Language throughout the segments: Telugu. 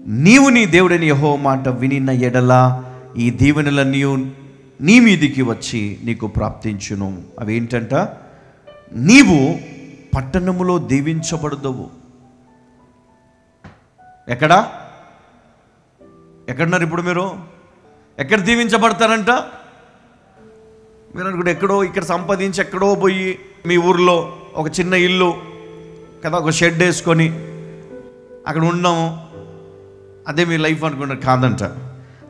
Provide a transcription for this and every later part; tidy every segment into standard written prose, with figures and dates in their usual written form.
నీవు నీ దేవుడైన యెహోవా మాట వినిన ఎడల ఈ దీవెనలన్నీ నీ మీదికి వచ్చి నీకు ప్రాప్తించును. అవి ఏంటంట? నీవు పట్టణములో దీవించబడదవు. ఎక్కడున్నారు ఇప్పుడు మీరు? ఎక్కడ దీవించబడతారంట? మీరు అనుకుంటే ఎక్కడో ఇక్కడ సంపాదించి ఎక్కడో పోయి మీ ఊర్లో ఒక చిన్న ఇల్లు కదా, ఒక షెడ్ వేసుకొని అక్కడ ఉన్నాము, అదే మీ లైఫ్ అనుకున్నారు. కాదంట.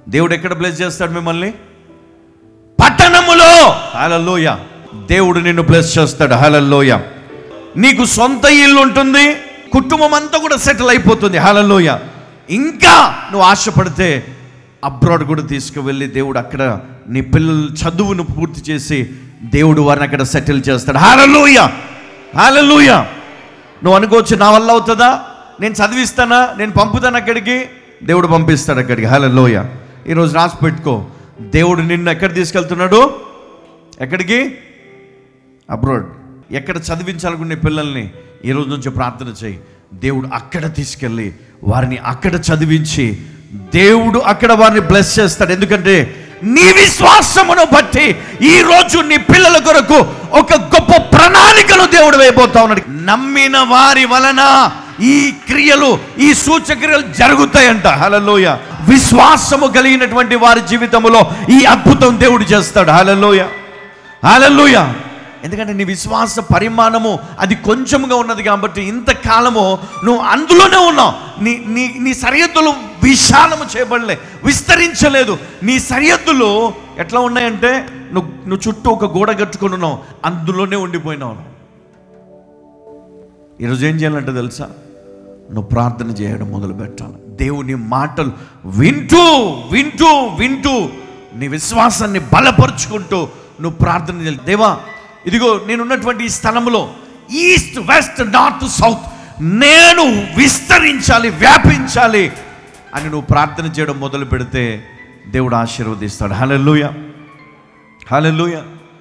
దేవుడు ఎక్కడ బ్లెస్ చేస్తాడు మిమ్మల్ని? పట్టణములో. హల్లెలూయా. దేవుడు నిన్ను బ్లెస్ చేస్తాడు. హల్లెలూయా. నీకు సొంత ఇల్లు ఉంటుంది, కుటుంబం అంతా కూడా సెటిల్ అయిపోతుంది. హల్లెలూయా. ఇంకా నువ్వు ఆశపడితే అబ్రాడ్ కూడా తీసుకువెళ్ళి దేవుడు అక్కడ నీ పిల్లల చదువును పూర్తి చేసి దేవుడు వారిని అక్కడ సెటిల్ చేస్తాడు. హల్లెలూయా. హల్లెలూయా. నువ్వు అనుకోవచ్చు, నా వల్ల అవుతుందా, నేను చదివిస్తానా, నేను పంపుతాను అక్కడికి? దేవుడు పంపిస్తాడు అక్కడికి. హల్లెలూయా. ఈరోజు రాసి పెట్టుకో, దేవుడు నిన్ను ఎక్కడ తీసుకెళ్తున్నాడు? ఎక్కడికి? అబ్రాడ్. ఎక్కడ చదివించాలనుకునే పిల్లల్ని ఈరోజు నుంచి ప్రార్థన చేయి. దేవుడు అక్కడ తీసుకెళ్ళి వారిని అక్కడ చదివించి దేవుడు అక్కడ వారిని బ్లెస్ చేస్తాడు. ఎందుకంటే నీ విశ్వాసమును బట్టి ఈరోజు నీ పిల్లల కొరకు ఒక గొప్ప ప్రణాళికను దేవుడు వేయబోతా ఉన్నాడు. నమ్మిన వారి వలన ఈ క్రియలు, ఈ సూచక్రియలు జరుగుతాయంట. హల్లెలూయా. విశ్వాసము కలిగినటువంటి వారి జీవితంలో ఈ అద్భుతం దేవుడు చేస్తాడు. హల్లెలూయా. హల్లెలూయా. ఎందుకంటే నీ విశ్వాస పరిమాణము అది కొంచెంగా ఉన్నది కాబట్టి ఇంతకాలము నువ్వు అందులోనే ఉన్నావు. నీ సరిహద్దులు విశాలము చేయబడలే, విస్తరించలేదు. నీ సరిహద్దులు ఎట్లా ఉన్నాయంటే నువ్వు చుట్టూ ఒక గోడ కట్టుకొని ఉన్నావు, అందులోనే ఉండిపోయినావు. ఈరోజు ఏం చేయాలంటే తెలుసా? నువ్వు ప్రార్థన చేయడం మొదలు పెట్టాలి. దేవుని మాటలు వింటూ వింటూ వింటూ నీ విశ్వాసాన్ని బలపరుచుకుంటూ నువ్వు ప్రార్థన చేయాలి. దేవా, ఇదిగో నేనున్నటువంటి ఈ స్థలంలో ఈస్ట్, వెస్ట్, నార్త్, సౌత్ నేను విస్తరించాలి, వ్యాపించాలి అని నువ్వు ప్రార్థన చేయడం మొదలు పెడితే దేవుడు ఆశీర్వదిస్తాడు. హల్లెలూయా. హల్లెలూయా.